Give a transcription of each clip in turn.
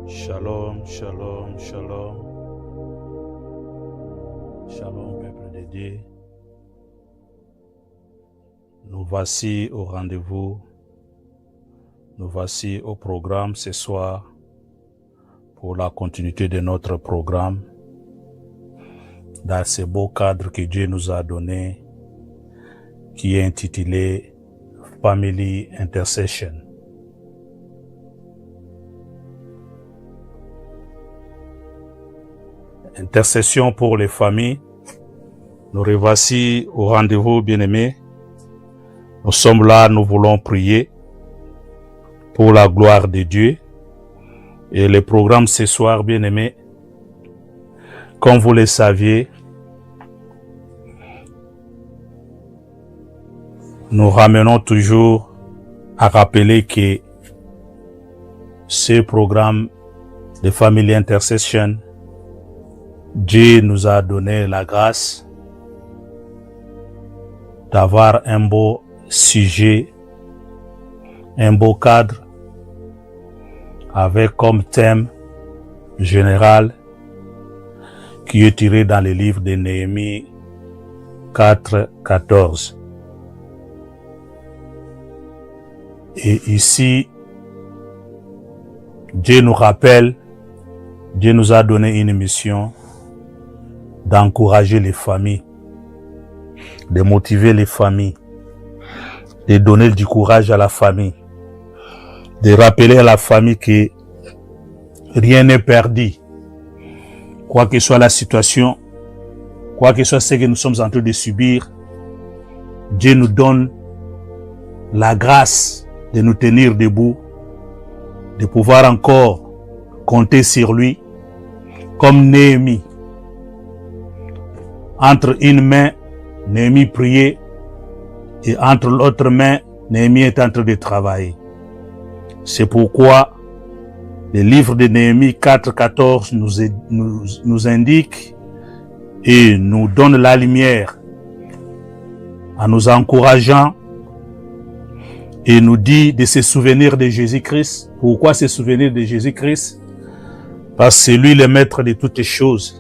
Shalom, shalom, shalom. Shalom, peuple de Dieu. Nous voici au rendez-vous. Nous voici au programme ce soir pour la continuité de notre programme dans ce beau cadre que Dieu nous a donné qui est intitulé Family Intercession. Intercession pour les familles. Nous revoici au rendez-vous, bien-aimés. Nous sommes là, nous voulons prier pour la gloire de Dieu. Et le programme ce soir, bien-aimés, comme vous le saviez, nous ramenons toujours à rappeler que ce programme de Family Intercession, Dieu nous a donné la grâce d'avoir un beau sujet, un beau cadre, avec comme thème général qui est tiré dans le livre de Néhémie 4:14. Et ici, Dieu nous rappelle, Dieu nous a donné une mission d'encourager les familles, de motiver les familles, de donner du courage à la famille, de rappeler à la famille que rien n'est perdu. Quoi que soit la situation, quoi que soit ce que nous sommes en train de subir, Dieu nous donne la grâce de nous tenir debout, de pouvoir encore compter sur lui, comme Néhémie. Entre une main, Néhémie priait, et entre l'autre main, Néhémie est en train de travailler. C'est pourquoi le livre de Néhémie 4:14 nous indique et nous donne la lumière en nous encourageant et nous dit de se souvenir de Jésus-Christ. Pourquoi se souvenir de Jésus-Christ? Parce que c'est lui le maître de toutes choses.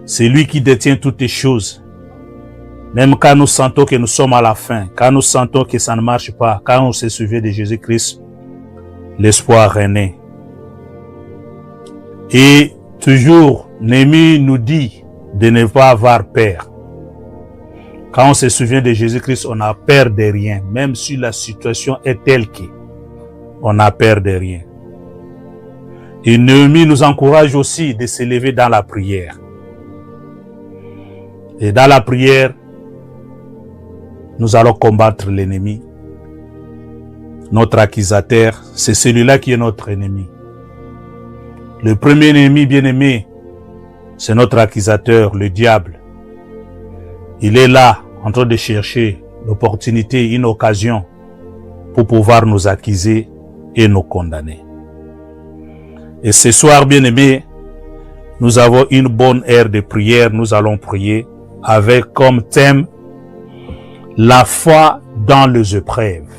C'est lui qui détient toutes les choses. Même quand nous sentons que nous sommes à la fin, quand nous sentons que ça ne marche pas, quand on se souvient de Jésus-Christ, l'espoir renaît. Et toujours, Néhémie nous dit de ne pas avoir peur. Quand on se souvient de Jésus-Christ, on n'a peur de rien. Même si la situation est telle qu'on n'a peur de rien. Et Néhémie nous encourage aussi de se lever dans la prière. Et dans la prière, nous allons combattre l'ennemi. Notre accusateur, c'est celui-là qui est notre ennemi. Le premier ennemi bien-aimé, c'est notre accusateur, le diable. Il est là, en train de chercher l'opportunité, une occasion pour pouvoir nous accuser et nous condamner. Et ce soir, bien-aimé, nous avons une bonne heure de prière. Nous allons prier avec comme thème la foi dans les épreuves.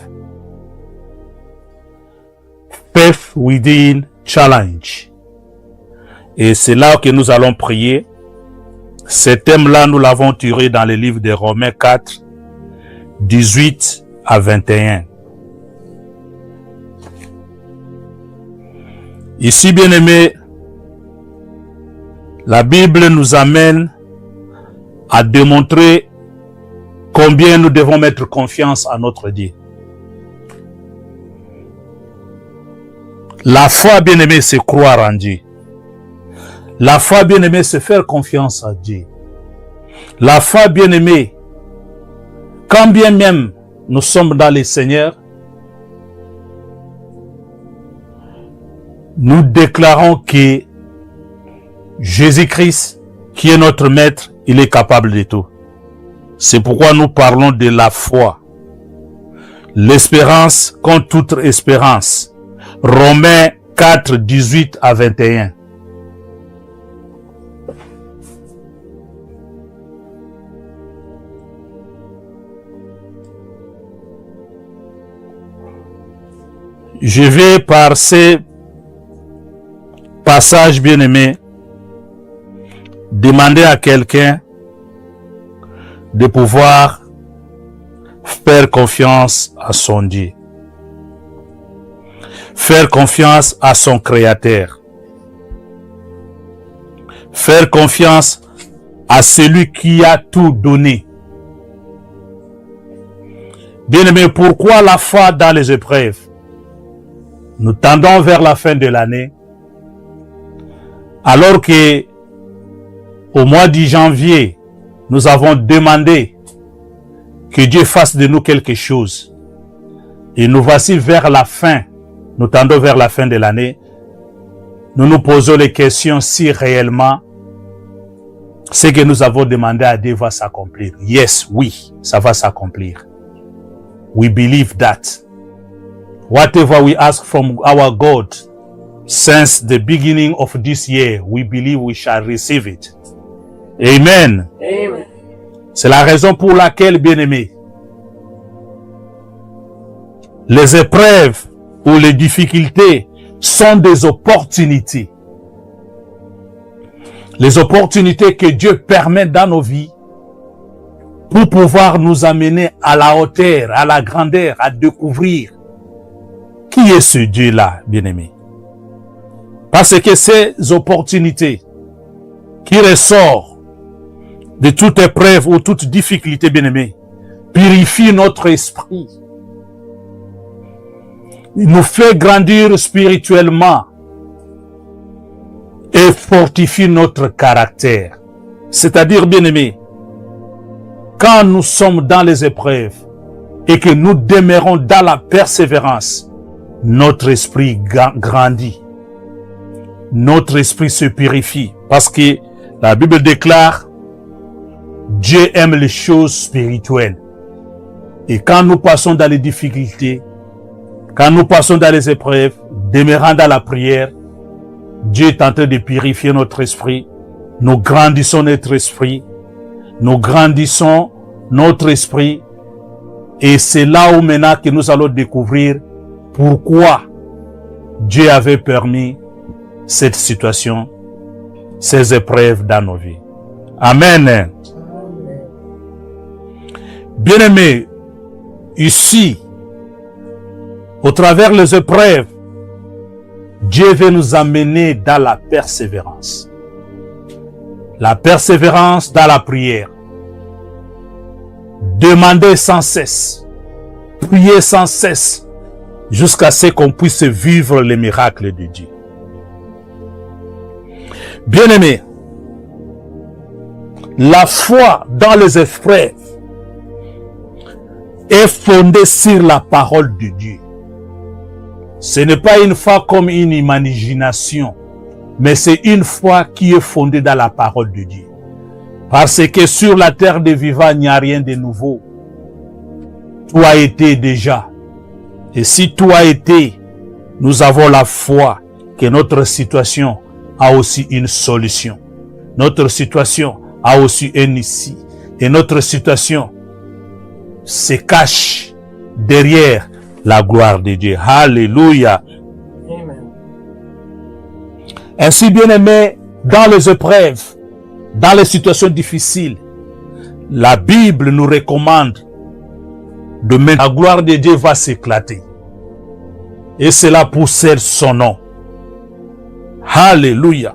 Faith within challenge. Et c'est là que nous allons prier. Ce thème-là, nous l'avons tiré dans le livre de Romains 4, 18 à 21. Ici, bien-aimés, la Bible nous amène à démontrer combien nous devons mettre confiance à notre Dieu. La foi, bien-aimé, c'est croire en Dieu. La foi, bien-aimé, c'est faire confiance à Dieu. La foi, bien-aimé, quand bien même nous sommes dans le Seigneur, nous déclarons que Jésus-Christ, qui est notre Maître, il est capable de tout. C'est pourquoi nous parlons de la foi. L'espérance contre toute espérance. Romains 4, 18 à 21. Je vais par ces passages bien-aimés demander à quelqu'un de pouvoir faire confiance à son Dieu. Faire confiance à son Créateur. Faire confiance à celui qui a tout donné. Bien-aimés, pourquoi la foi dans les épreuves? Nous tendons vers la fin de l'année, alors que au mois de janvier, nous avons demandé que Dieu fasse de nous quelque chose. Et nous voici vers la fin, nous tendons vers la fin de l'année. Nous nous posons les questions si réellement ce que nous avons demandé à Dieu va s'accomplir. Yes, oui, ça va s'accomplir. We believe that. Whatever we ask from our God, since the beginning of this year, we believe we shall receive it. Amen. Amen. C'est la raison pour laquelle, bien-aimés, les épreuves ou les difficultés sont des opportunités. Les opportunités que Dieu permet dans nos vies pour pouvoir nous amener à la hauteur, à la grandeur, à découvrir qui est ce Dieu-là, bien-aimé. Parce que ces opportunités qui ressortent de toute épreuve ou toute difficulté, bien-aimé, purifient notre esprit. Il nous fait grandir spirituellement et fortifie notre caractère. C'est-à-dire, bien-aimé, quand nous sommes dans les épreuves et que nous demeurons dans la persévérance, notre esprit grandit. Notre esprit se purifie. Parce que la Bible déclare, Dieu aime les choses spirituelles. Et quand nous passons dans les difficultés, quand nous passons dans les épreuves, demeurant dans la prière, Dieu est en train de purifier notre esprit. Nous grandissons notre esprit. Nous grandissons notre esprit. Et c'est là où maintenant que nous allons découvrir pourquoi Dieu avait permis cette situation, ces épreuves dans nos vies. Amen. Bien-aimés, ici, au travers les épreuves, Dieu veut nous amener dans la persévérance. La persévérance dans la prière. Demandez sans cesse. Priez sans cesse. Jusqu'à ce qu'on puisse vivre les miracles de Dieu. Bien-aimés, la foi dans les épreuves est fondée sur la parole de Dieu. Ce n'est pas une foi comme une imagination, mais c'est une foi qui est fondée dans la parole de Dieu. Parce que sur la terre des vivants, il n'y a rien de nouveau. Tout a été déjà. Et si tout a été, nous avons la foi que notre situation a aussi une solution. Notre situation a aussi un issue. Et notre situation se cache derrière la gloire de Dieu. Alléluia. Amen. Ainsi, bien-aimés, dans les épreuves, dans les situations difficiles, la Bible nous recommande de mettre la gloire de Dieu va s'éclater. Et cela possède son nom. Alléluia.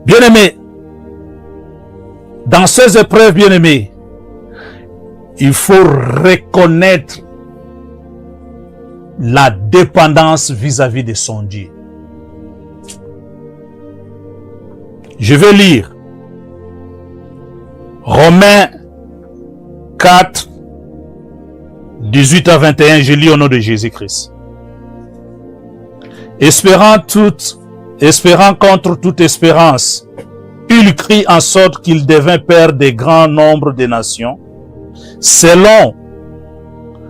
Bien-aimés, dans ces épreuves, bien-aimés, il faut reconnaître la dépendance vis-à-vis de son Dieu. Je vais lire Romains 4, 18 à 21, je lis au nom de Jésus-Christ. Espérant contre toute espérance, il crie en sorte qu'il devint père des grands nombres de nations, selon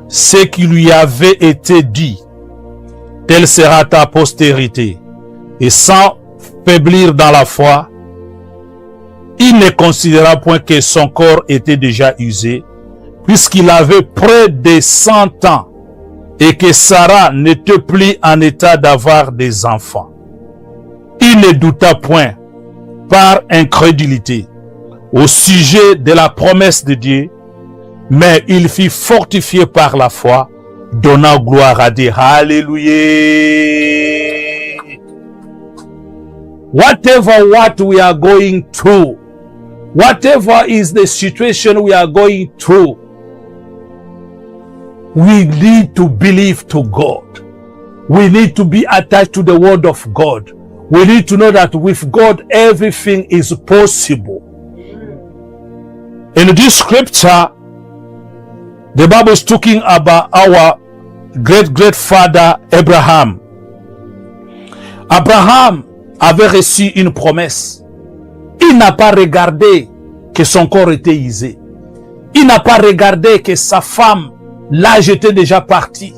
ce qui lui avait été dit, telle sera ta postérité. Et sans faiblir dans la foi, il ne considéra point que son corps était déjà usé, puisqu'il avait près de 100 ans, et que Sarah n'était plus en état d'avoir des enfants. Il ne douta point, par incrédulité, au sujet de la promesse de Dieu, mais il fut fortifié par la foi, donnant gloire à Dieu. Alléluia. Whatever what we are going through, whatever is the situation we are going through, we need to believe to God. We need to be attached to the word of God. We need to know that with God, everything is possible. In this scripture, the Bible is talking about our great father Abraham. Abraham avait reçu une promesse. Il n'a pas regardé que son corps était usé. Il n'a pas regardé que sa femme, l'âge était déjà parti.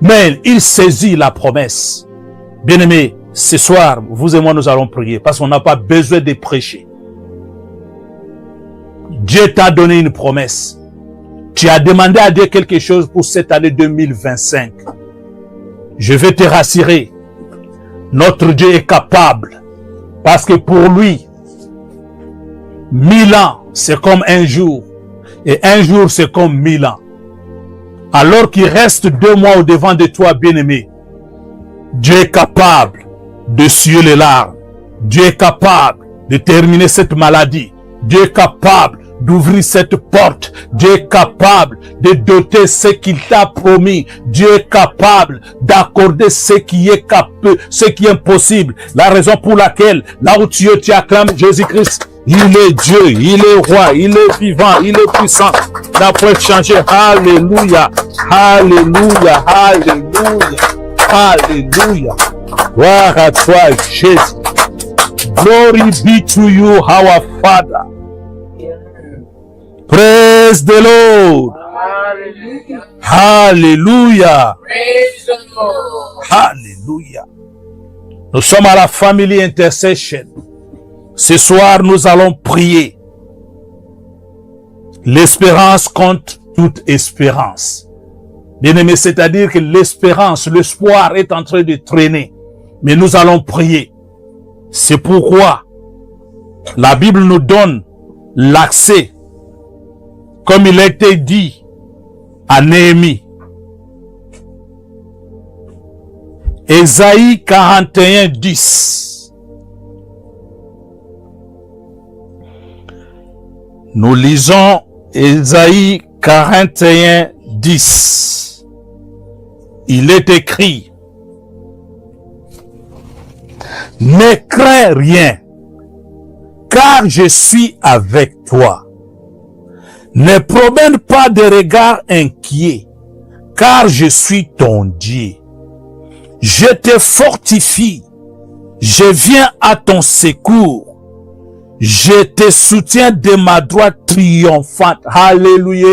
Mais il saisit la promesse. Bien-aimés, ce soir, vous et moi, nous allons prier parce qu'on n'a pas besoin de prêcher. Dieu t'a donné une promesse. Tu as demandé à Dieu quelque chose pour cette année 2025. Je vais te rassurer. Notre Dieu est capable. Parce que pour lui, 1000 ans, c'est comme un jour. Et un jour, c'est comme 1000 ans. Alors qu'il reste 2 mois au devant de toi, bien-aimé, Dieu est capable de suer les larmes. Dieu est capable de terminer cette maladie. Dieu est capable d'ouvrir cette porte. Dieu est capable de doter ce qu'il t'a promis. Dieu est capable d'accorder ce qui est impossible. La raison pour laquelle, là où tu acclames Jésus-Christ, il est Dieu, il est roi, il est vivant, il est puissant. N'a pas changé. Alléluia, alléluia, alléluia, alléluia. Gloire à toi, Jésus. Glory be to you, our Father. Praise the Lord. Hallelujah. Hallelujah. Praise the Lord. Hallelujah. Nous sommes à la Family Intercession. Ce soir, nous allons prier. L'espérance contre toute espérance. Bien-aimé, c'est-à-dire que l'espérance, l'espoir est en train de traîner. Mais nous allons prier. C'est pourquoi la Bible nous donne l'accès, comme il a été dit à Néhémie. Ésaïe 41, 10. Nous lisons Ésaïe 41, 10. Il est écrit: ne crains rien, car je suis avec toi. Ne promène pas de regards inquiets, car je suis ton Dieu. Je te fortifie, je viens à ton secours. Je te soutiens de ma droite triomphante. Alléluia.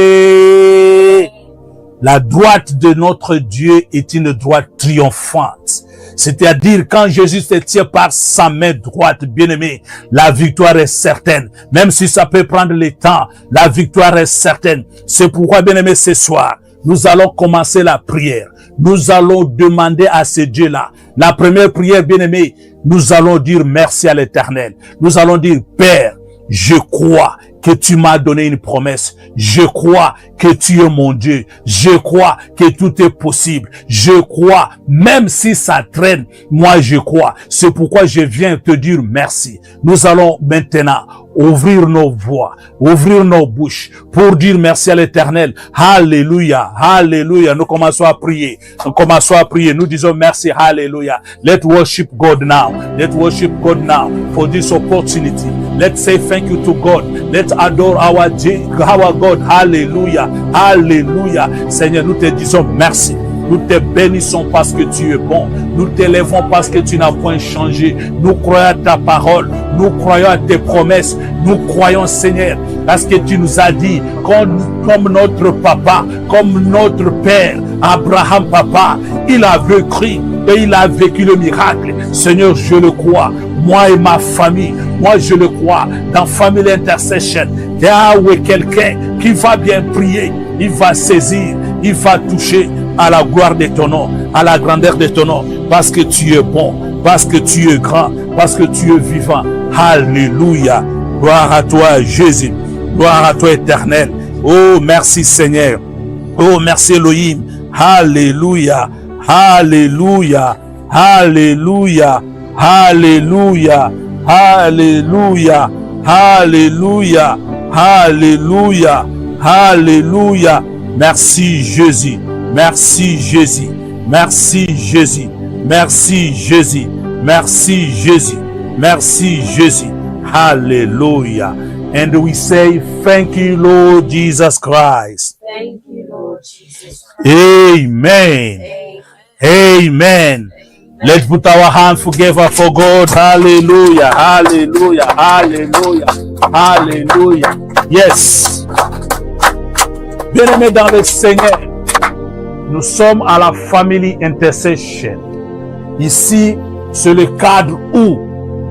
La droite de notre Dieu est une droite triomphante. C'est-à-dire, quand Jésus se tient par sa main droite, bien-aimé, la victoire est certaine. Même si ça peut prendre le temps, la victoire est certaine. C'est pourquoi, bien-aimé, ce soir, nous allons commencer la prière. Nous allons demander à ce Dieu-là. La première prière, bien-aimé, nous allons dire merci à l'Éternel. Nous allons dire, Père, je crois que tu m'as donné une promesse. Je crois que tu es mon Dieu. Je crois que tout est possible. Je crois, même si ça traîne, moi je crois. C'est pourquoi je viens te dire merci. Nous allons maintenant ouvrir nos voix, ouvrir nos bouches pour dire merci à l'Éternel. Alléluia, alléluia. Nous commençons à prier. Nous commençons à prier. Nous disons merci, alléluia. Let's worship God now. Let's worship God now for this opportunity. Let's say thank you to God. Let's adore our God. Hallelujah. Hallelujah. Seigneur, nous te disons merci. Nous te bénissons parce que tu es bon. Nous t'élèvons parce que tu n'as point changé. Nous croyons à ta parole. Nous croyons à tes promesses. Nous croyons, Seigneur, parce que tu nous as dit, comme notre papa, comme notre père, Abraham papa, il avait cru et il a vécu le miracle. Seigneur, je le crois. Moi et ma famille, moi je le crois. Dans Family Intercession, il y a quelqu'un qui va bien prier. Il va saisir, il va toucher à la gloire de ton nom, à la grandeur de ton nom, parce que tu es bon, parce que tu es grand, parce que tu es vivant. Alléluia. Gloire à toi, Jésus. Gloire à toi, Éternel. Oh, merci, Seigneur. Oh, merci, Elohim. Alléluia. Alléluia. Alléluia. Alléluia. Alléluia. Alléluia. Alléluia. Alléluia. Merci, Jésus. Merci, Jésus. Merci, Jésus. Merci, Jésus. Merci, Jésus. Merci, Jésus. Hallelujah. And we say, thank you, Lord Jesus Christ. Thank you, Lord Jesus Christ. Amen. Amen. Let's put our hands together for God. Hallelujah. Hallelujah. Hallelujah. Hallelujah. Yes. Bien-aimés dans le Seigneur, nous sommes à la Family Intercession. Ici, c'est le cadre où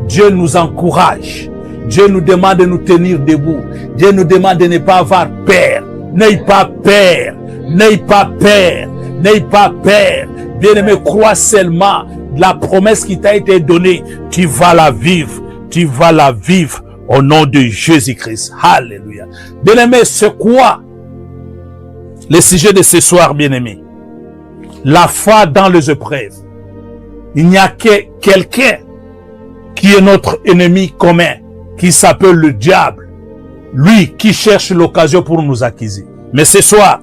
Dieu nous encourage. Dieu nous demande de nous tenir debout. Dieu nous demande de ne pas avoir peur. N'aie pas peur. N'aie pas peur. N'aie pas peur. Bien-aimé, crois seulement la promesse qui t'a été donnée. Tu vas la vivre. Tu vas la vivre au nom de Jésus-Christ. Alléluia. Bien-aimé, c'est quoi le sujet de ce soir, bien-aimé? La foi dans les épreuves. Il n'y a que quelqu'un qui est notre ennemi commun, qui s'appelle le diable. Lui qui cherche l'occasion pour nous accuser. Mais ce soir,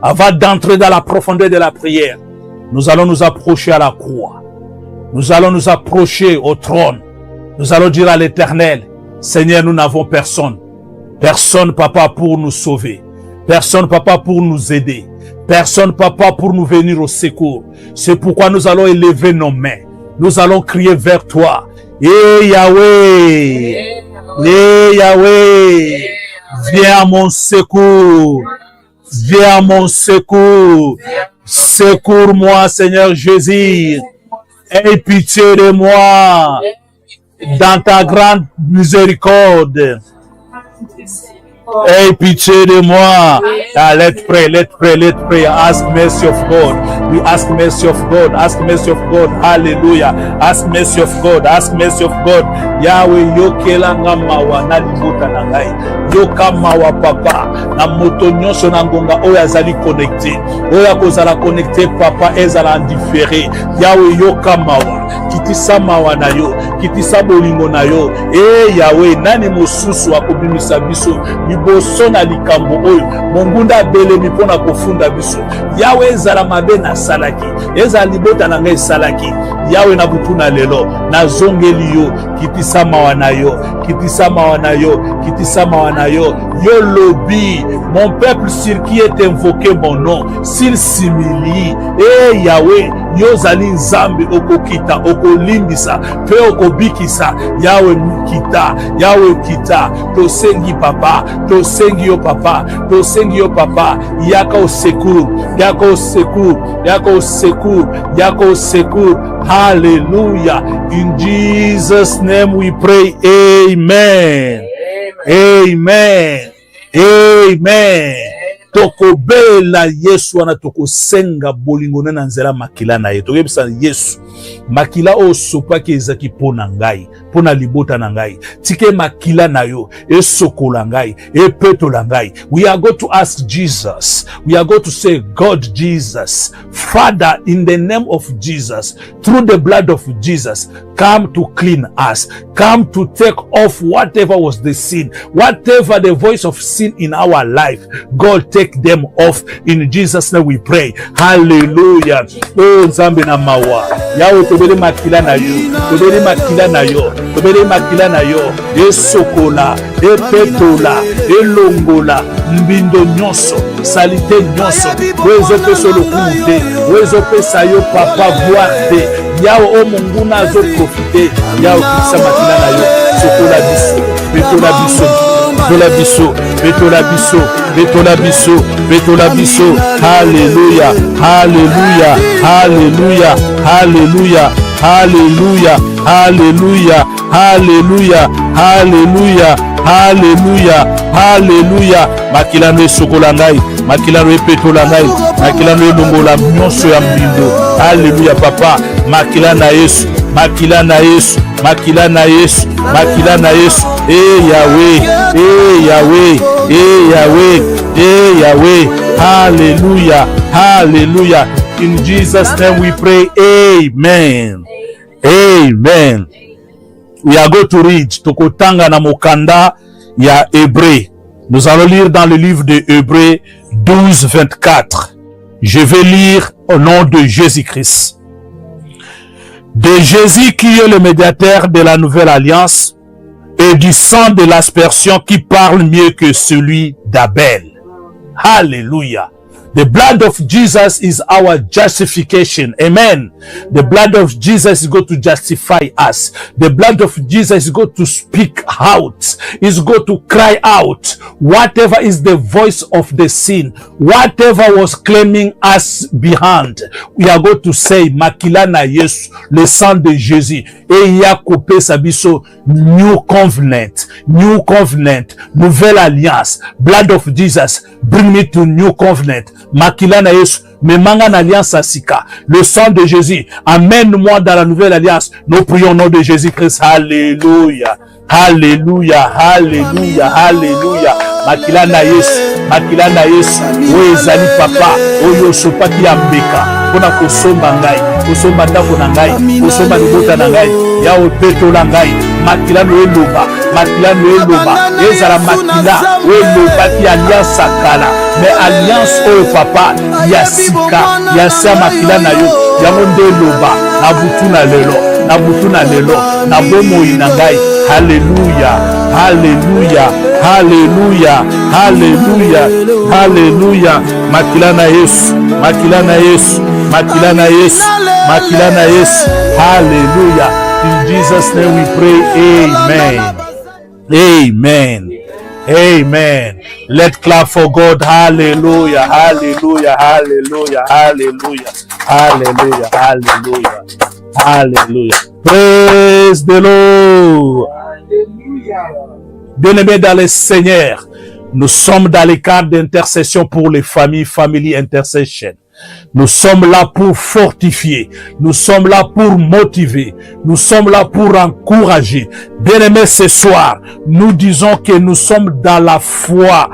avant d'entrer dans la profondeur de la prière, nous allons nous approcher à la croix. Nous allons nous approcher au trône. Nous allons dire à l'Éternel, Seigneur, nous n'avons personne. Personne, Papa, pour nous sauver. Personne, Papa, pour nous aider. Personne, Papa, pour nous venir au secours. C'est pourquoi nous allons élever nos mains. Nous allons crier vers toi. Eh Yahweh! Eh Yahweh! Viens à mon secours! Viens à mon secours! Secours-moi, Seigneur Jésus! Aie pitié de moi! Dans ta grande miséricorde! Aie pitié de moi. Ah, let's pray, let's pray, let's pray. Ask mercy of God. We ask mercy of God. Ask mercy of God. Hallelujah. Ask mercy of God. Ask mercy of God. Yahweh yokela ngamawa na libuta na ngai. Yoka mawa papa. Na moto nyonso na ngonga oyo azali connecté. Oyo kozala connecté papa ezala indifféré. Yahweh yoka mawa. Kitisa mawa na yo. Kitisa bolingo na yo. Yahweh nani mosusu akobimisa biso. Liboso na likambo oyo mongunda abelemi mpona kofunda biso. Yawe ezala mabe na salaki, ezala libota na ngai salaki. Yawe na butu na lelo nazongeli yo, kitisa mawa na yo, kitisa mawa na yo, kitisa mawa na yo. Yo lobi, mon peuple sur qui est invoqué mon nom, s'il s'humilie, Yahweh yo zali nzambe okokita, okolimbisa, pe okobikisa. Yawe kita, Yawe kita, tosengi papa, tosengi yo papa, tosengi yo papa. Yaka au secours, yaka au secours, yaka au secours, yaka au secours. Hallelujah. In Jesus' name we pray. Amen. Amen. Amen. Tokobela Yesu wana tokosenga bolingo na nzela makila na ye. Tokebisa Yesu makila o sopaki ezaki pona ngai, pona libota na ngai. Tike makila na yo esokola ngai, epetola ngai. We are going to ask Jesus. We are going to say, God Jesus, Father, in the name of Jesus, through the blood of Jesus, come to clean us. Come to take off whatever was the sin, whatever the voice of sin in our life. God, take them off. In Jesus' name we pray. Hallelujah. Oh, Nzambe na mawa. Yawe tobele makila na yo. Tobele makila na yo. Tobele makila na yo. Esokola, epetola, elongola, mbindo nyonso, salite nyonso. Wezo peso lokumute. Wezo pesa yo papa voite. Yawe o munguna azo profite. Yawe kisa makila na yo. Sokola biso. Betola biso. Betola biso. Betola biso. Betola biso. Betola biso. Hallelujah. Hallelujah. Hallelujah. Hallelujah. Hallelujah. Hallelujah. Hallelujah. Hallelujah. Hallelujah. Hallelujah. Makilano esokola ngai, makilano epetola ngai, makilano elongola nyonso ya mbindo. Hallelujah papa. Makila na Yesu, makila na Yesu, makila na Yesu, makila na Yesu. Yahweh, Yahweh, Yahweh, Yahweh. Hallelujah. Hallelujah. In Jesus' name we pray. Amen. Amen. We are going to read Tokotanga na mokanda ya Hébreux. Nous allons lire dans le livre de Hébreux 12, 24. Je vais lire au nom de Jésus-Christ. De Jésus qui est le médiateur de la nouvelle alliance et du sang de l'aspersion qui parle mieux que celui d'Abel. Hallelujah. The blood of Jesus is our justification. Amen. The blood of Jesus is going to justify us. The blood of Jesus is going to speak out. Is going to cry out. Whatever is the voice of the sin, whatever was claiming us behind, we are going to say, Makila na Yesu, le sang de Jésus. Et ya coupé sabiso, new covenant, nouvelle alliance. Blood of Jesus, bring me to new covenant. Makila na Yesu, me manga na alliance asika. Le sang de Jésus, amène-moi dans la nouvelle alliance. Nous prions au nom de Jésus-Christ. Alléluia. Alléluia. Alléluia. Alléluia. Makila na Yesu, makila na Yesu. O ezali papa, oyo sopaki ya mbeka. Pona kosomba ngai, kosomba ndako na ngai, kosomba libota na ngai. Ya opetola ngai. Makila no eloba, makila no eloba. Ezala makila, eloba ki alliance akala. Mais alliance oyo papa, ya sika, ya sa makila na yo. Ya monde eloba, na butu na lelo, na butu na lelo, na bomo inangai. Hallelujah, hallelujah, hallelujah, hallelujah, hallelujah. Makila na Yesu, makila na Yesu, makila na Yesu, makila na Yesu. Hallelujah. In Jesus' name we pray. Amen. Amen. Amen. Let's clap for God. Hallelujah. Hallelujah. Hallelujah. Hallelujah. Hallelujah. Hallelujah. Hallelujah. Praise the Lord. Bien-aimés dans le Seigneur, Nous sommes dans les cadres d'intercession pour les familles, Family Intercession. Nous sommes là pour fortifier. Nous sommes là pour motiver. Nous sommes là pour encourager. Bien-aimés, ce soir, nous disons que nous sommes dans la foi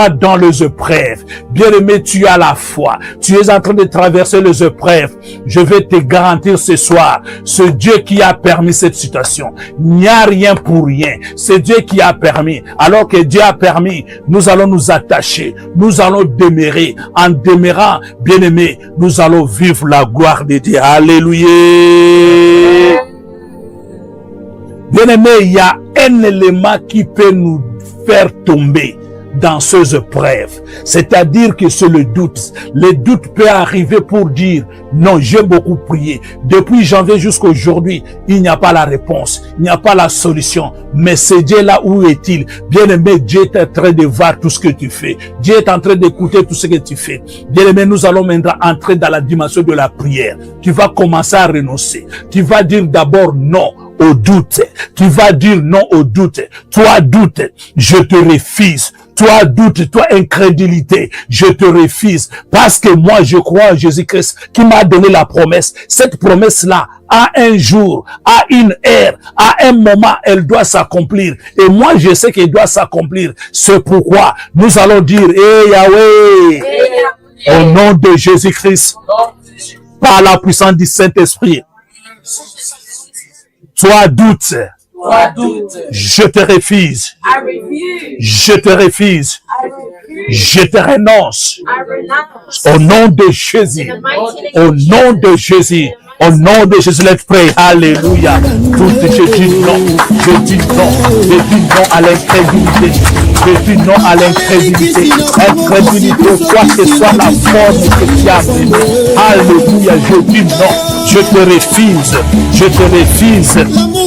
dans les épreuves. Bien-aimé, tu as la foi. Tu es en train de traverser les épreuves. Je vais te garantir ce soir, ce Dieu qui a permis cette situation. Il n'y a rien pour rien. C'est Dieu qui a permis. Alors que Dieu a permis, nous allons nous attacher. Nous allons demeurer. En demeurant, bien-aimé, nous allons vivre la gloire de Dieu. Alléluia. Bien-aimé, il y a un élément qui peut nous faire tomber dans ces épreuves. C'est-à-dire que c'est le doute. Le doute peut arriver pour dire, non, j'ai beaucoup prié. Depuis janvier jusqu'à aujourd'hui, il n'y a pas la réponse. Il n'y a pas la solution. Mais ce Dieu là, où est-il? Bien-aimé, Dieu est en train de voir tout ce que tu fais. Dieu est en train d'écouter tout ce que tu fais. Bien-aimé, nous allons maintenant entrer dans la dimension de la prière. Tu vas commencer à renoncer. Tu vas dire d'abord non au doute. Tu vas dire non au doute. Toi, doute, je te refuse. Toi, doute, toi, incrédulité, je te refuse. Parce que moi, je crois en Jésus-Christ qui m'a donné la promesse. Cette promesse-là, à un jour, à une heure, à un moment, elle doit s'accomplir. Et moi, je sais qu'elle doit s'accomplir. C'est pourquoi nous allons dire, Yahweh, au nom de Jésus-Christ, par la puissance du Saint-Esprit, toi, doute, je te refuse. Je te refuse. Je te renonce. Au nom de Jésus. Au nom de Jésus. Au nom de Jésus, let's pray. Alléluia. Je dis non. Je dis non. Je dis non à l'incrédulité. Je dis non à l'incrédulité. Incrédulité, quoi que soit la forme que tu as donnée. Alléluia. Je dis non. Je te refuse. Je te refuse.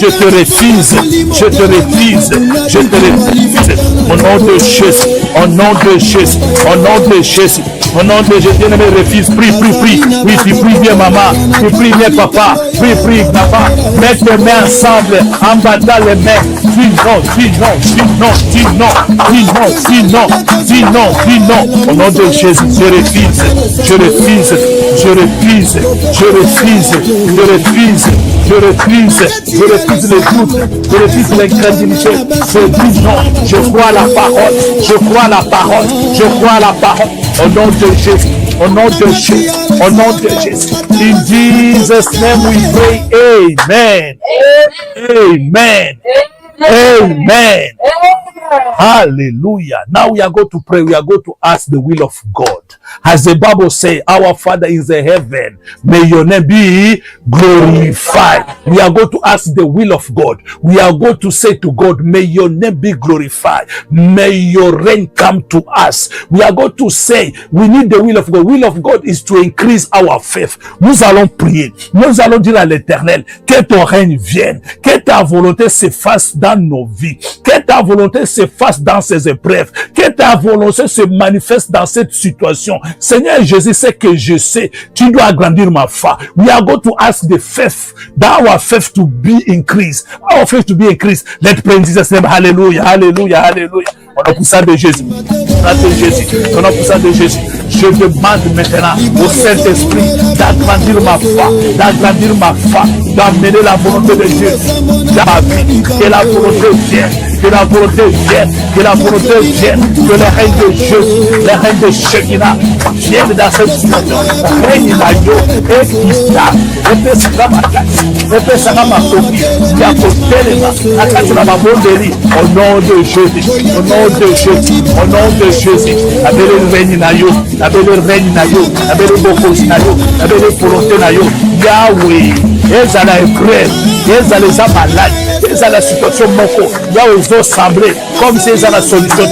Je te refuse. Je te refuse. Je te refuse. Au nom de Jésus. Au nom de Jésus. Au nom de Jésus. Au nom de Jésus. Bien-aimé, refuse. Prie, prie, prie. Oui, tu pries bien, maman. Tu pries bien, papa. Prie, prie, papa. Mets tes mains ensemble. En battant les mains. Dis non, dis non, dis non, dis non, dis non, dis non, dis non, dis non. Au nom de Jésus, je refuse. Je refuse. Je refuse. Je refuse. Je refuse. Je refuse. Je refuse le doute. Je refuse l'incrédulité. Je dis non. Je crois à la parole. Je crois à la parole. Je crois à la parole. Au nom de Jésus. Au nom de Jésus. Au nom de Jésus. In Jesus' name we pray. Amen. Amen. Amen. Hallelujah. Now we are going to pray. We are going to ask the will of God. As the Bible says, our Father is in heaven. May your name be glorified. We are going to ask the will of God. We are going to say to God, may your name be glorified. May your reign come to us. We are going to say, we need the will of God. The will of God is to increase our faith. Nous allons prier. Nous allons dire à l'Éternel, que ton règne vienne. Que ta volonté se fasse dans nos vies. Que ta volonté se fasse dans ces épreuves. Que ta volonté se manifeste dans cette situation. Seigneur Jésus, c'est que je sais, tu dois agrandir ma foi. We are going to ask the faith, that our faith to be increased. Our faith to be increased. Let's pray in Jesus' name. Hallelujah, hallelujah, hallelujah. Au nom puissant de Jésus. Au nom puissant de Jésus. Je demande maintenant au Saint-Esprit d'agrandir ma foi, d'amener la volonté de Dieu dans ma vie. Que la volonté vienne, que la volonté vienne, que la volonté vienne, que le règne de Jésus, le règne de Shekinah vienne dans cette situation. Règne la yo, et qui t'a, et peut se rendre ma copie, qui a porté les mains, à cause de la bondérie, au nom de Jésus, au nom de Jésus, au nom de Jésus. Avec le règne na yo, avec le règne na yo, avec le bokosi na yo, avec le volonté na yo, Yahweh, ils allaient épreuve, ils allaient les malades, ils allaient la situation moko, Yahweh ils ont semblé, comme si ils allaient la solution,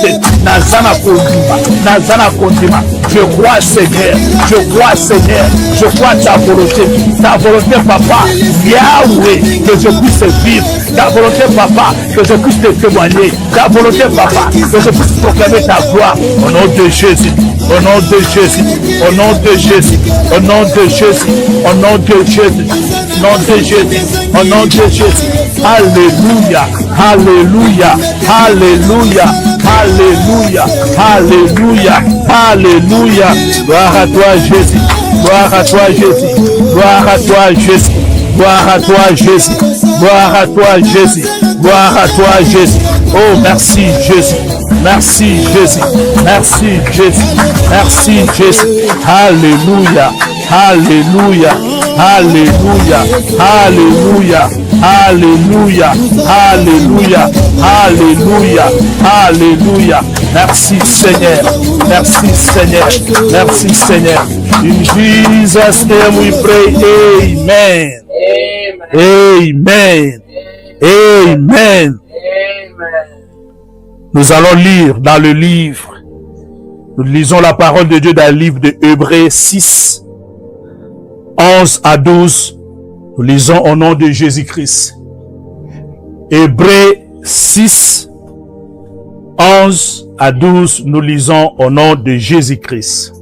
Nazana Kondima, je crois Seigneur, je crois Seigneur, je crois ta volonté papa, Yahweh, que je puisse vivre, ta volonté papa, que je puisse te témoigner, ta volonté papa, que je puisse proclamer ta gloire, au nom de Jésus, au nom de Jésus, au nom de Jésus, au nom de Jésus, au nom de Jésus. nom de Jésus, au nom de Jésus. Alléluia, alléluia, alléluia, alléluia, alléluia, alléluia. Gloire à toi Jésus, gloire à toi Jésus, gloire à toi Jésus, gloire à toi Jésus, gloire à toi Jésus, gloire à toi Jésus. Oh merci Jésus, merci Jésus, merci Jésus, merci Jésus. Alléluia, alléluia, alléluia, alléluia, alléluia, alléluia, alléluia, alléluia. Merci Seigneur, merci Seigneur, merci Seigneur. In Jesus' name we pray, amen. Amen. Amen. Nous allons lire dans le livre, nous lisons la parole de Dieu dans le livre de Hébreux 6, 11 à 12. Nous lisons au nom de Jésus-Christ. Hébreux 6, 11 à 12, nous lisons au nom de Jésus-Christ.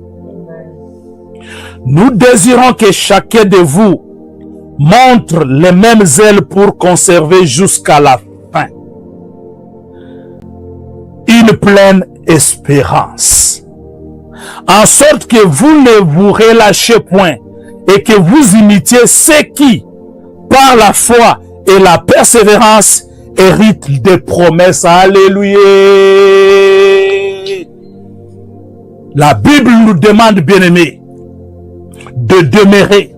Nous désirons que chacun de vous montre les mêmes ailes pour conserver jusqu'à la fin une pleine espérance, en sorte que vous ne vous relâchez point et que vous imitiez ceux qui, par la foi et la persévérance, héritent des promesses. Alléluia. La Bible nous demande, bien-aimés, de demeurer,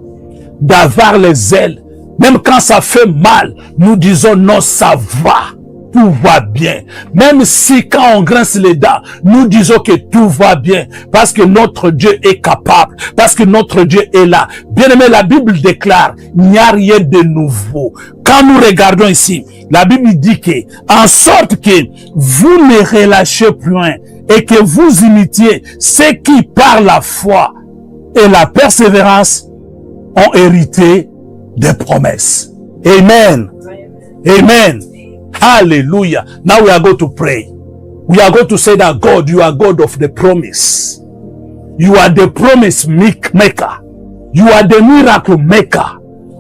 d'avoir les ailes. Même quand ça fait mal, nous disons non, ça va. Tout va bien. Même si quand on grince les dents, nous disons que tout va bien. Parce que notre Dieu est capable. Parce que notre Dieu est là. Bien aimé, la Bible déclare, il n'y a rien de nouveau. Quand nous regardons ici, la Bible dit que, en sorte que vous ne relâchez point et que vous imitiez ceux qui, par la foi et la persévérance, ont hérité des promesses. Amen. Amen. Hallelujah. Now we are going to pray. We are going to say that God, you are God of the promise. You are the promise maker. You are the miracle maker.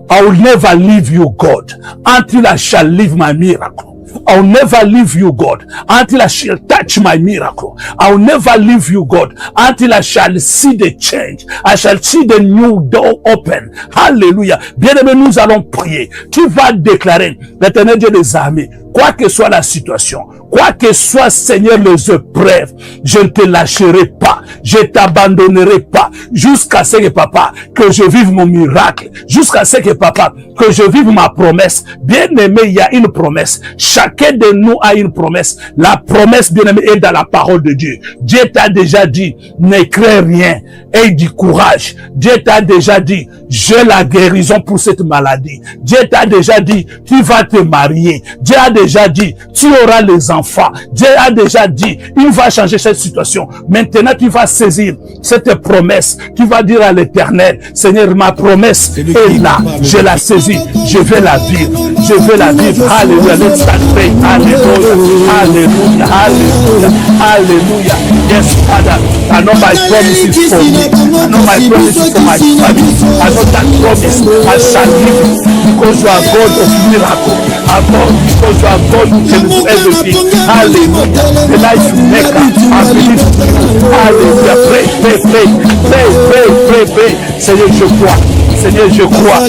I will never leave you, God, until I shall leave my miracle. I will never leave you, God, until I shall touch my miracle. I will never leave you, God, until I shall see the change. I shall see the new door open. Hallelujah. Bien-aimé, nous allons prier. Tu vas déclarer, l'Éternel Dieu des armées, quoi que soit la situation, quoi que soit, Seigneur, les épreuves, je ne te lâcherai pas, je t'abandonnerai pas, jusqu'à ce que, papa, que je vive mon miracle, jusqu'à ce que, papa, que je vive ma promesse. Bien-aimé, il y a une promesse. Chacun de nous a une promesse. La promesse, bien-aimé, est dans la parole de Dieu. Dieu t'a déjà dit, ne crains rien, aie du courage. Dieu t'a déjà dit, j'ai la guérison pour cette maladie. Dieu t'a déjà dit, tu vas te marier. Dieu a déjà dit, tu auras les enfants. Dieu a déjà dit, il va changer cette situation. Maintenant, tu vas saisir cette promesse. Tu vas dire à l'Éternel, Seigneur, ma promesse est là. Je la saisis. Je vais la vivre. Je vais la vivre. Alléluia. Let's start praying. Alléluia. Alléluia. Alléluia. Alléluia. Yes, Father. I know my promise is for me. I know my promise is for my family. I know that promise I shall live it. Because you are God of miracle. Because you are God who can do everything. Hallelujah. The life maker. I believe in you. Hallelujah. Pray, pray, pray. Pray, pray, pray, pray. Seigneur, je crois. Seigneur, je crois.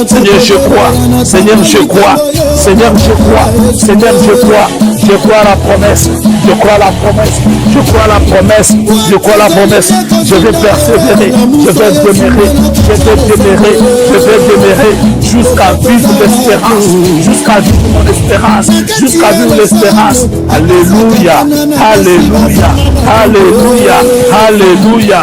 Seigneur, je crois. Seigneur, je crois. Seigneur, je crois. Seigneur, je crois. Je crois à la promesse. Je crois à la promesse. Je crois à la promesse. Je crois à la promesse. Je vais persévérer. Je vais demeurer. Je vais demeurer. Je vais demeurer jusqu'à vivre l'espérance. Jusqu'à vivre mon espérance. Jusqu'à vivre l'espérance. Alléluia. Alléluia. Alléluia. Alléluia.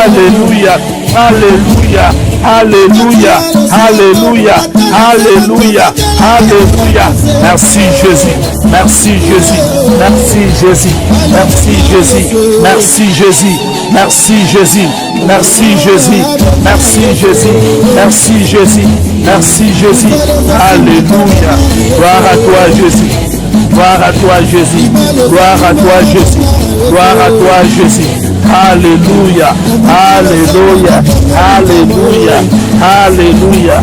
Alléluia. Alléluia. Alléluia. Alléluia. Alléluia. Alléluia. Merci Jésus. Merci Jésus. Merci Jésus. Merci Jésus. Merci Jésus. Merci Jésus. Merci Jésus. Merci Jésus. Merci Jésus. Merci Jésus. Alléluia. Gloire à toi Jésus. Gloire à toi Jésus. Gloire à toi Jésus. Gloire à toi Jésus. Alléluia. Alléluia. Alléluia. Alléluia.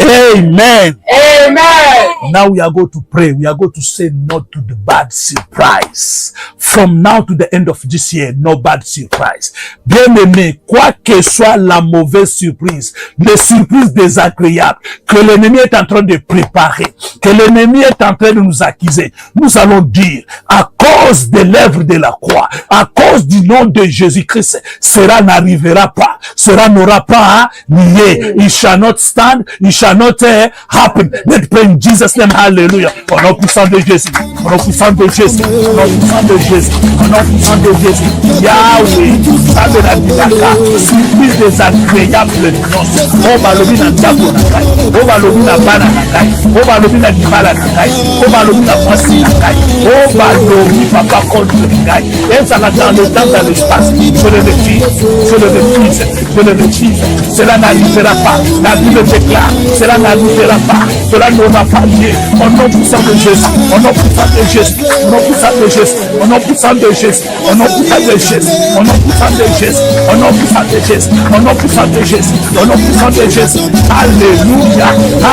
Amen. Amen. Now we are going to pray. We are going to say no to the bad surprise. From now to the end of this year, no bad surprise. Bien-aimé, quoi que soit la mauvaise surprise, les surprises désagréables que l'ennemi est en train de préparer, que l'ennemi est en train de nous accuser, nous allons dire, à cause de l'œuvre de la croix, à cause du nom de Jésus-Christ, cela n'arrivera pas, cela n'aura pas lié. It shall not stand, it shall not happen. Let's pray in Jesus' name, hallelujah. Au nom puissant de Jésus, au nom puissant de Jésus, au nom puissant de Jésus, au nom puissant de Jésus. Yahweh, ça de la Bidaka, surprise désagréable de noces. On va lever la table na kai, on va lever la bana na kai, on va lever la kibala na kai, on va lever la voici na kai, on va lever papa contre le kai. Et ça va dans le temps, dans l'espace. Je le refuse, je le refuse, je le refuse. Cela n'arrivera pas. La Bible déclare, cela n'arrivera pas. Cela n'aura pas lieu. Au nom puissant de Jésus, au nom puissant de Jésus, au nom puissant de Jésus, au nom puissant de Jésus, au nom puissant de Jésus, au nom puissant de Jésus, au nom puissant de Jésus, au nom puissant de Jésus, au nom puissant de Jésus. Alléluia,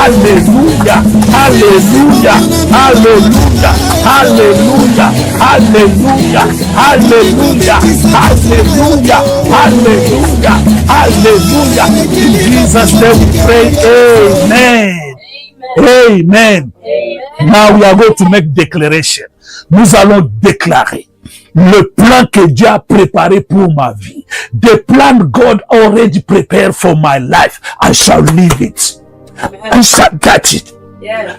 alléluia, alléluia, alléluia, alléluia, alléluia, alléluia, alléluia, alléluia, alléluia. In Jesus' name we pray, amen. Amen. Now we are going to make declaration. Nous allons déclarer le plan que Dieu a préparé pour ma vie. The plan God already prepared for my life. I shall live it. I shall catch it. Yes.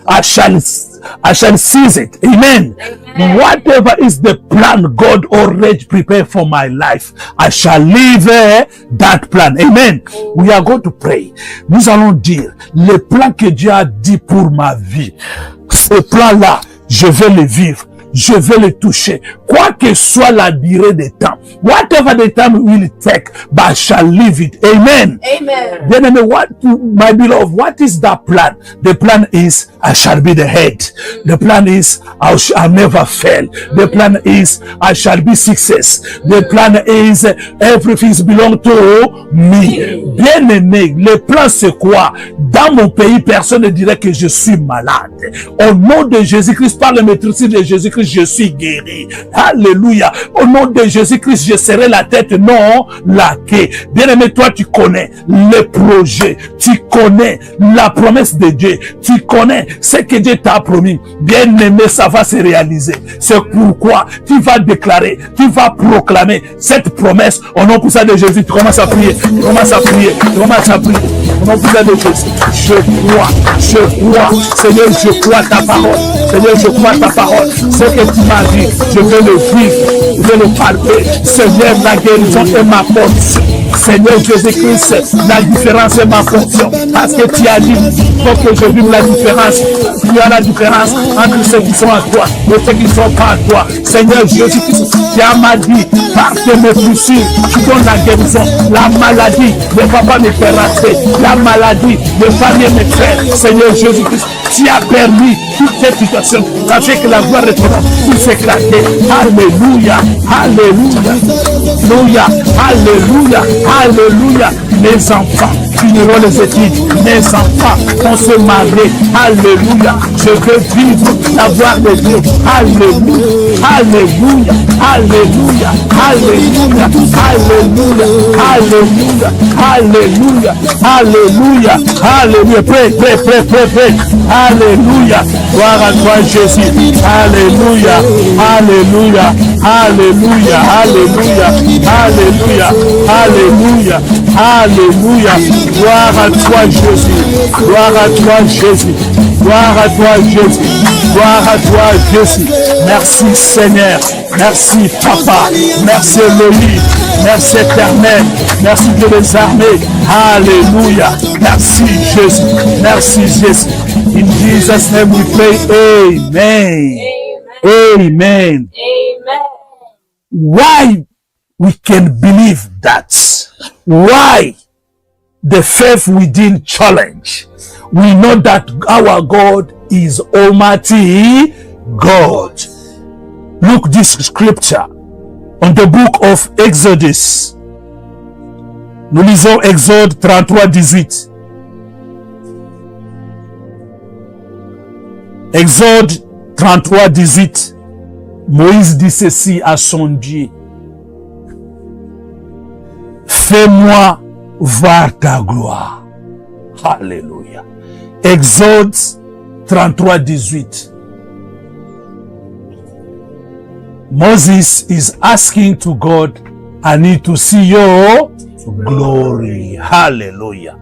I shall seize it. Amen. Amen. Whatever is the plan God already prepared for my life, I shall live that plan. Amen. We are going to pray. Nous allons dire le plan que Dieu a dit pour ma vie. Ce plan-là, je vais le vivre. Je vais le toucher. Quoi que soit la durée des temps. Whatever the time will take, but I shall live it. Amen. Amen. Then, my beloved, what is that plan? The plan is I shall be the head. The plan is I shall never fail. The plan is I shall be success. The plan is everything belongs to me. Bien aimé, le plan c'est quoi? Dans mon pays, personne ne dirait que je suis malade. Au nom de Jésus-Christ, par le maîtrise de Jésus-Christ, je suis guéri. Alléluia. Au nom de Jésus-Christ, je serai la tête, non la queue. Bien aimé, toi, tu connais le projet. Tu connais la promesse de Dieu. Tu connais ce que Dieu t'a promis. Bien aimé, ça va se réaliser. C'est pourquoi tu vas déclarer, tu vas proclamer cette promesse au nom puissant de Jésus. Tu commences à prier. Tu commences à prier. Tu commences à prier. Au nom puissant de Jésus. Je crois. Seigneur, je crois ta parole. Seigneur, je crois ta parole. Ce que tu m'as dit, je vais le vivre. Je vais le palper. Seigneur, la guérison est ma portion. Seigneur Jésus-Christ, la différence est ma portion. Parce que tu as dit, il faut que je vive la différence. Il y a la différence entre ceux qui sont à toi et ceux qui ne sont pas à toi. Seigneur Jésus-Christ, tu as dit, par tes blessures, tu donnes la guérison. La maladie ne va pas me faire rater. La maladie ne va pas me faire. Seigneur Jésus-Christ, tu as permis toute cette situation. Ça fait que la gloire est trop tout s'éclater. Alléluia, alléluia, alléluia, alléluia, alléluia. Les enfants finiront les études. Mes enfants vont se marier. Alléluia. Je veux vivre la gloire de Dieu. Alléluia, alléluia, alléluia, alléluia, alléluia, alléluia, alléluia, alléluia, alléluia. Pray. Alléluia. Gloire à toi, Jésus. Alléluia, alléluia, alléluia, alléluia, alléluia, alléluia, alléluia. Gloire à toi, Jésus. Gloire à toi, Jésus. Gloire à toi, Jésus. Gloire à toi, Jésus. Merci, Seigneur. Merci, Papa. Merci, Elohim. Merci, Éternel. Merci, Dieu des armées. Alléluia. Merci, Jésus. Merci, Jésus. In Jesus' name we pray. Amen. Amen. Amen. Why we can believe that? Why the faith within challenge? We know that our God is Almighty God. Look this scripture on the book of Exodus. Nous lisons Exode 33, 18. Exode 33, 18. Moïse dit ceci à son Dieu. Fais-moi voir ta gloire. Alléluia. Exode 33, 18. Moses is asking to God, I need to see your glory. Hallelujah.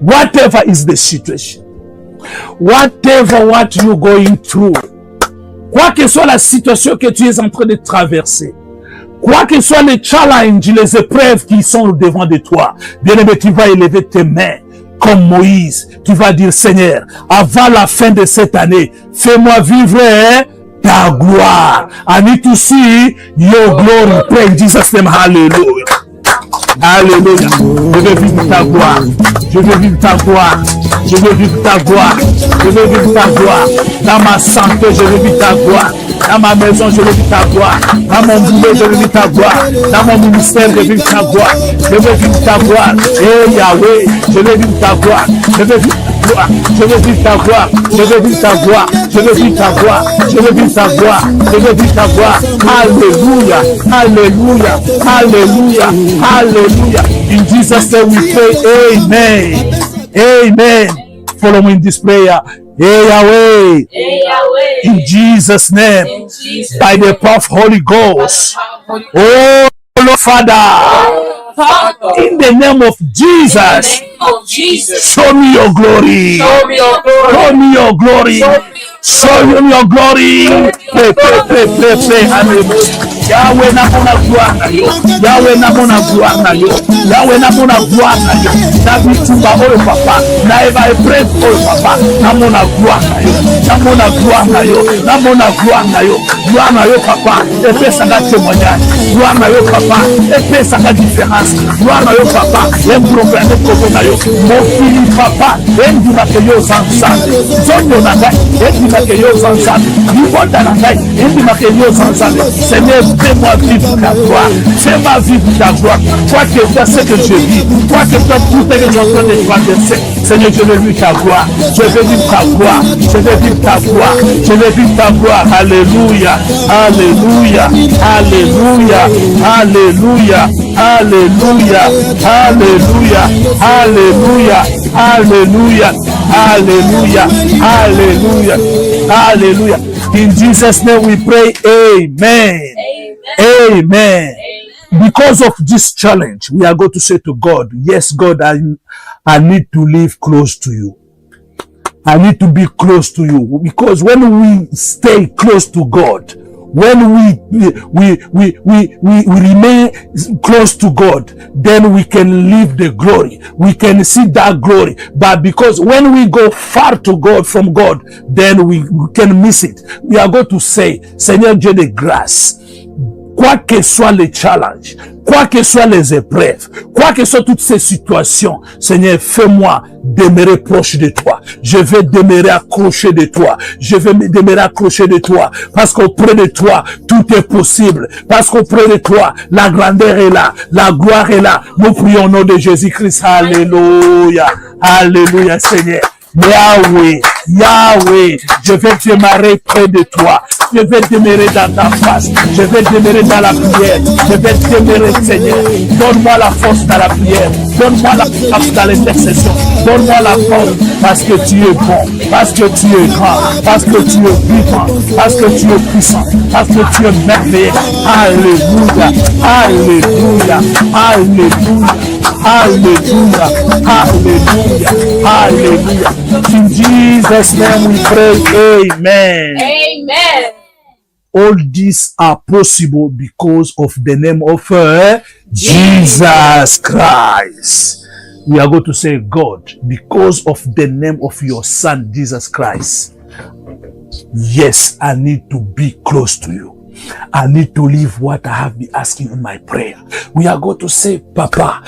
Whatever is the situation, whatever what you're going through, quoi que soit la situation que tu es en train de traverser, quoi que soit les challenges, les épreuves qui sont devant de toi, bien-aimé, tu vas élever tes mains comme Moïse. Tu vas dire, Seigneur, avant la fin de cette année, fais-moi vivre ta gloire. I need to see your glory. Pray in Jesus' name. Hallelujah. Alléluia. Je veux vivre ta gloire. Je veux vivre ta gloire. Je veux vivre ta gloire. Je veux vivre ta gloire. Dans ma santé, je veux vivre ta gloire. Dans ma maison, je veux vivre ta gloire. Dans mon boulot, je veux vivre ta gloire. Dans mon ministère, je veux vivre ta gloire. Je veux vivre ta gloire. Eh Yahweh, je veux vivre ta gloire. Je veux vivre ta gloire. Je veux vivre ta gloire. Je veux vivre ta gloire. Je veux vivre ta gloire. Je veux vivre ta gloire. Je veux vivre ta gloire. Alléluia. Alléluia. Alléluia. Alléluia. In Jesus' name we pray. Amen. Amen. Follow me in this prayer. Hey Yahweh. Hey, Yahweh. In Jesus' name. In Jesus' By the power of Holy Ghost. Oh Lord Father. Father. In the name of Jesus. In the name of Jesus. Show me your glory. Show me your glory. Show me your glory. Show me your glory. Pray, pray, pray, pray, pray. Hallelujah. Yahweh namona gloire na yo. Yahweh namona gloire na yo. Yahweh namona gloire na yo. Na bitumba oyo papa. Na eva epreuve oyo papa. Namona gloire na yo. Namona gloire na yo. Namona gloire na yo. Gloire na yo papa. Epesanga témoignage. Gloire na yo papa. Epesanga différence. Gloire na yo papa. Embrombrane koko na yo. Mokili papa. Endima ke yo zansane. Zonyo na ngai. Endima ke yo zansane. Libonda na ngai. Endima ke yo zansane. Seigneur, fais-moi vivre ta gloire. Fais-moi vivre ta gloire. Toi que toi, ce que je vis. Toi que toi, tout ce que je suis en train de traverser. Seigneur, je veux vivre ta gloire. Je veux vivre ta gloire. Je veux vivre ta gloire. Je veux vivre ta gloire. Alléluia. Alléluia. Alléluia. Alléluia. Alléluia. Alléluia. Alléluia. Alléluia. Alléluia. Alléluia. Alléluia. In Jesus' name we pray. Amen. Amen. Amen. Because of this challenge, we are going to say to God, yes, God, I need to live close to you. I need to be close to you. Because when we stay close to God, when we remain close to God, then we can live the glory. We can see that glory. But because when we go far to God, from God, then we can miss it. We are going to say, Seigneur Dieu de grâce, quoi que soient les challenges, quoi que soient les épreuves, quoi que soient toutes ces situations, Seigneur, fais-moi demeurer proche de toi. Je vais demeurer accroché de toi. Je vais me demeurer accroché de toi. Parce qu'auprès de toi, tout est possible. Parce qu'auprès de toi, la grandeur est là. La gloire est là. Nous prions au nom de Jésus-Christ. Alléluia. Alléluia, Seigneur. Yahweh, Yahweh, je vais demeurer près de toi. Je vais demeurer dans ta face. Je vais demeurer dans la prière. Je vais demeurer, Seigneur. Donne-moi la force dans la prière. Donne-moi la force dans l'intercession. Donne-moi la force parce que tu es bon, parce que tu es grand, parce que tu es vivant, parce que tu es puissant, parce que tu es merveilleux. Alléluia, Alléluia, Alléluia, Alléluia, Alléluia, Alléluia. In Jesus' name we pray. Amen. Amen. All these are possible because of the name of Jesus Christ. We are going to say, God, because of the name of your Son, Jesus Christ. Yes, I need to be close to you. I need to live what I have been asking in my prayer. We are going to say, Papa,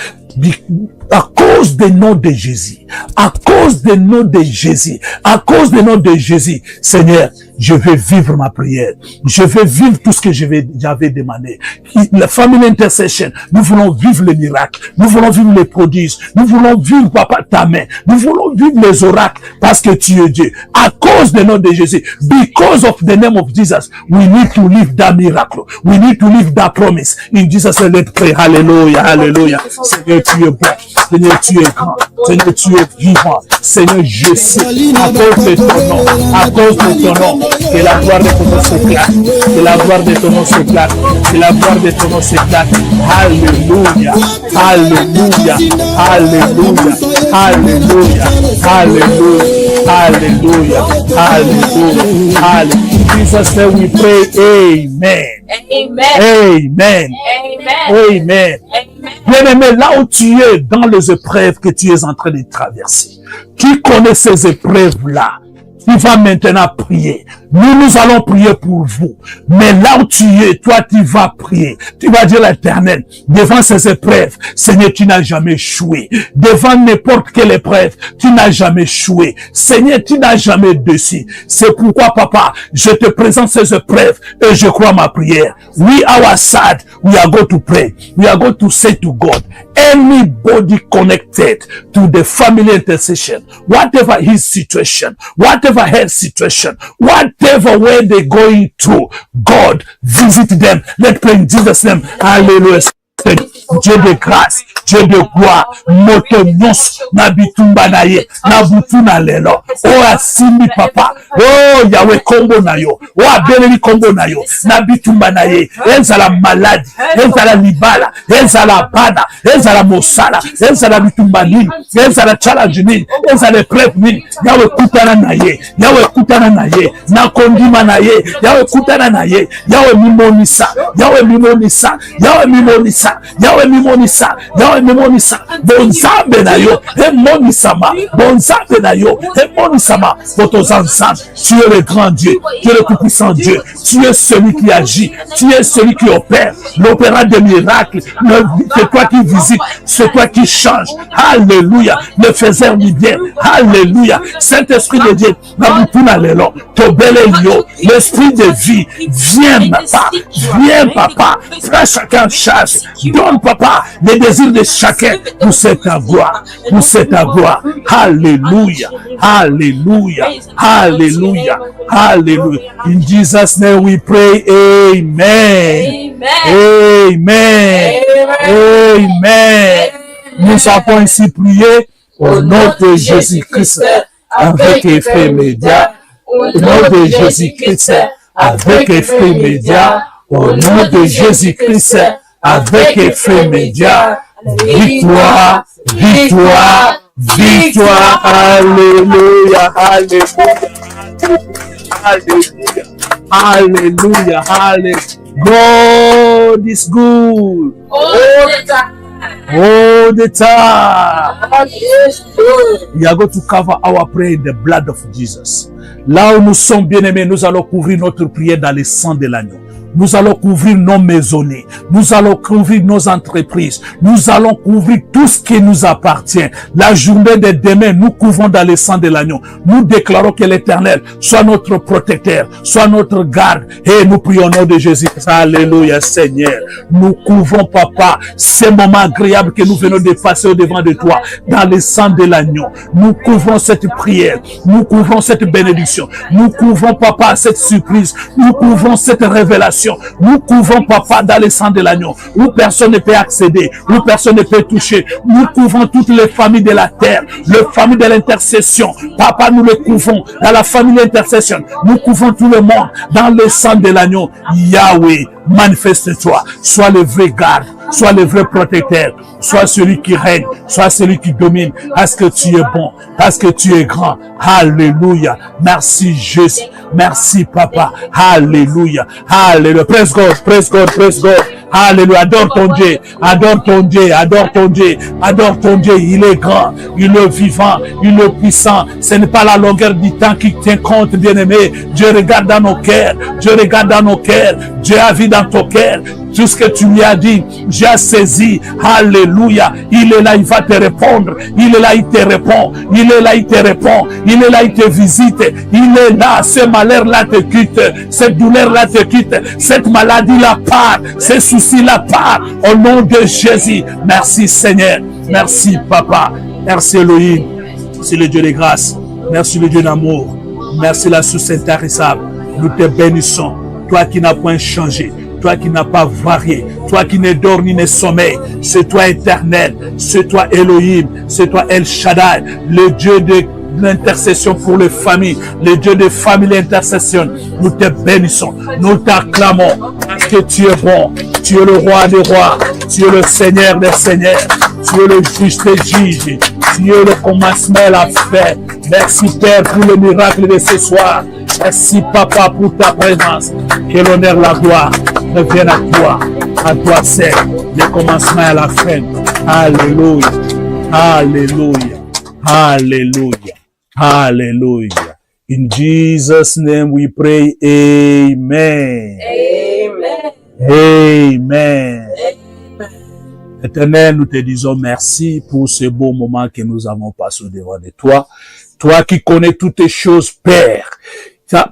à cause du nom de Jésus, à cause du nom de Jésus, à cause du nom de Jésus, Seigneur, je vais vivre ma prière. Je vais vivre tout ce que j'avais demandé. La family intercession, nous voulons vivre les miracles. Nous voulons vivre les prodiges. Nous voulons vivre, papa, ta main. Nous voulons vivre les oracles parce que tu es Dieu. À cause du nom de Jésus. Because of the name of Jesus, we need to live that miracle. We need to live that promise. In Jesus' name, let's pray. Hallelujah, hallelujah. Seigneur, tu es bon. Seigneur, tu es grand. Seigneur, tu es vivant. Seigneur, je sais, à cause de ton nom, à cause de ton nom, que la gloire de ton nom s'éclate. Que la gloire de ton nom s'éclate. Que la gloire de ton nom s'éclate. Alléluia, alléluia, alléluia, alléluia, alléluia, alléluia, alléluia, alléluia. In Jesus' name we pray, amen. Amen. Amen. Amen. Amen. Amen. Bien-aimé, là où tu es, dans les épreuves que tu es en train de traverser, qui connaît ces épreuves-là, tu vas maintenant prier. Nous allons prier pour vous. Mais là où tu es, toi, tu vas prier. Tu vas dire à l'Éternel, devant ces épreuves, Seigneur, tu n'as jamais échoué. Devant n'importe quelle épreuve, tu n'as jamais échoué. Seigneur, tu n'as jamais déçu. C'est pourquoi, papa, je te présente ces épreuves et je crois ma prière. We our side, we are going to pray. We are going to say to God, anybody connected to the family intercession, whatever his situation, whatever her situation, whatever way they're going through, God, visit them. Let's pray in Jesus' name. Hallelujah. Dieu de grâce, Dieu de gloire, moto nyonso na bitumba na ye, na butu na lelo. Oh asimi papa, oh Yahweh kombo na yo, oh abeleli kombo na yo, na bitumba na ye. Ezala maladi, ezala libala, ezala bana, ezala mosala, ezala bitumba nini, ezala challenge nini, ezala prep nini. Yahweh kutana na ye, Yahweh kutana na ye, na kondima na ye, Yahweh kutana na ye, Yahweh mimonisa, Yahweh mimonisa, Yahweh mimonisa. Yahweh mimonisa, Yahweh mimonisa, bonzambe na yo, monisama, bonzambe na yo, monisama, pour tes ensemble. Tu es le grand Dieu, tu es le tout-puissant Dieu, tu es celui qui agit, tu es celui qui opère, l'opéra des miracles, c'est toi qui visites, c'est toi qui change. Alléluia, le faiseur du bien, alléluia, Saint-Esprit de Dieu, l'esprit de vie, viens papa, fais chacun chasse. Donne, papa, les désirs de chacun pour cette gloire, pour cette gloire. Alléluia, alléluia, alléluia, alléluia. In Jesus' name we pray, amen. Amen. Amen. Nous avons ainsi prié au nom de Jésus-Christ avec effet immédiat. Au nom de Jésus-Christ avec effet immédiat. Au nom de Jésus-Christ avec effet immédiat, victoire, victoire, victoire, alléluia, alléluia, alléluia, alléluia, alléluia. God is good. All the time. All the time. We are going to cover our prayer in the blood of Jesus. Là où nous sommes bien-aimés, nous allons couvrir notre prière dans le sang de l'agneau. Nous allons couvrir nos maisonnées. Nous allons couvrir nos entreprises. Nous allons couvrir tout ce qui nous appartient. La journée de demain, nous couvrons dans le sang de l'agneau. Nous déclarons que l'Éternel soit notre protecteur, soit notre garde. Et nous prions au nom de Jésus. Alléluia, Seigneur. Nous couvrons, papa, ces moments agréables que nous venons de passer au devant de toi, dans le sang de l'agneau. Nous couvrons cette prière. Nous couvrons cette bénédiction. Nous couvrons, papa, cette surprise. Nous couvrons cette révélation. Nous couvrons, papa, dans le sang de l'agneau, où personne ne peut accéder, où personne ne peut toucher. Nous couvrons toutes les familles de la terre, les familles de l'intercession. Papa, nous les couvrons dans la famille de l'intercession. Nous couvrons tout le monde dans le sang de l'agneau. Yahweh, manifeste-toi. Sois le vrai garde, sois le vrai protecteur, sois celui qui règne, sois celui qui domine, parce que tu es bon, parce que tu es grand. Alléluia. Merci Jésus. Merci papa. Alléluia. Alléluia. Praise God, praise God, praise God. Alléluia. Adore ton Dieu. Adore ton Dieu. Adore ton Dieu. Adore ton Dieu. Il est grand. Il est vivant. Il est puissant. Ce n'est pas la longueur du temps qui tient compte, bien-aimé. Dieu regarde dans nos cœurs. Dieu regarde dans nos cœurs. Dieu a vu dans ton cœur. Tout ce que tu lui as dit, j'ai saisi. Alléluia. Il est là, il va te répondre. Il est là, il te répond. Il est là, il te répond. Il est là, il te visite. Il est là, ce malheur-là te quitte. Cette douleur-là te quitte. Cette maladie-là part. Ces soucis-là part. Au nom de Jésus. Merci Seigneur. Merci Papa. Merci Elohim. Merci le Dieu de grâce. Merci le Dieu d'amour. Merci la source intarissable. Nous te bénissons. Toi qui n'as point changé. Toi qui n'as pas varié, toi qui ne dors ni ne sommeil, c'est toi éternel, c'est toi Elohim, c'est toi El Shaddai, le Dieu de l'intercession pour les familles, le Dieu de famille intercession. Nous te bénissons, nous t'acclamons, parce que tu es bon, tu es le roi des rois, tu es le Seigneur des seigneurs, tu es le juge des juges, tu es le commencement et la fin. Merci Père pour le miracle de ce soir. Merci Papa pour ta présence. Que l'honneur, la gloire reviennent à toi seul, le commencement et la fin. Alléluia, alléluia, alléluia, alléluia. In Jesus' name we pray, amen. Amen. Amen. Éternel, nous te disons merci pour ce beau moment que nous avons passé devant de toi. Toi qui connais toutes choses, Père.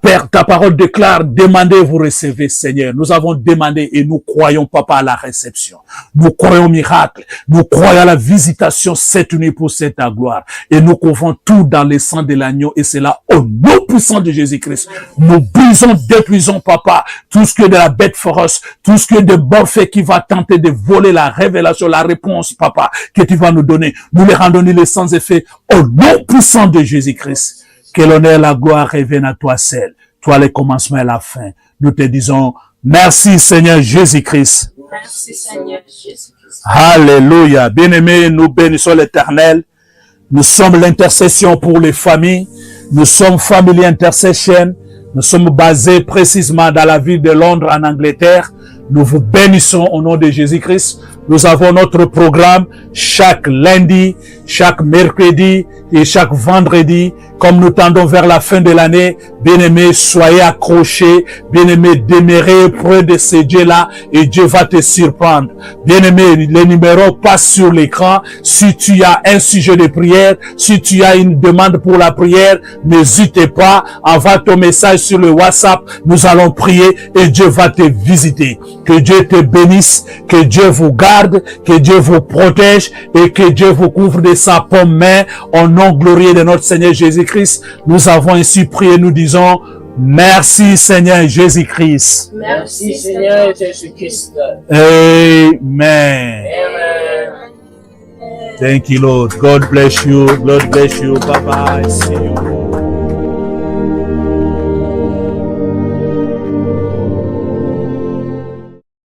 Père, ta parole déclare, demandez, vous recevez, Seigneur. Nous avons demandé et nous croyons, Papa, à la réception. Nous croyons au miracle. Nous croyons à la visitation cette nuit pour cette gloire. Et nous couvrons tout dans le sang de l'agneau et c'est là, au nom puissant de Jésus-Christ. Nous brisons, détruisons, Papa, tout ce que de la bête féroce, tout ce que de Morphée qui va tenter de voler la révélation, la réponse, Papa, que tu vas nous donner. Nous les rendons les sans effet au nom puissant de Jésus-Christ. Que l'honneur, la gloire revienne à toi seul. Toi, le commencement et la fin. Nous te disons, merci Seigneur Jésus-Christ. Merci Seigneur Jésus-Christ. Alléluia. Bien-aimés, nous bénissons l'Éternel. Nous sommes l'intercession pour les familles. Nous sommes Family Intercession. Nous sommes basés précisément dans la ville de Londres, en Angleterre. Nous vous bénissons au nom de Jésus-Christ. Nous avons notre programme chaque lundi, chaque mercredi et chaque vendredi. Comme nous tendons vers la fin de l'année, bien-aimés, soyez accrochés. Bien-aimés, demeurez près de ce Dieu-là et Dieu va te surprendre. Bien-aimés, les numéros passent sur l'écran. Si tu as un sujet de prière, si tu as une demande pour la prière, n'hésitez pas. Envoie ton message sur le WhatsApp. Nous allons prier et Dieu va te visiter. Que Dieu te bénisse, que Dieu vous garde, que Dieu vous protège et que Dieu vous couvre de sa paume main au nom glorieux de notre Seigneur Jésus-Christ. Nous avons ainsi prié, nous disons, merci Seigneur Jésus-Christ. Merci Seigneur Jésus-Christ. Amen. Amen. Thank you, Lord. God bless you. God bless you. Bye-bye. See you.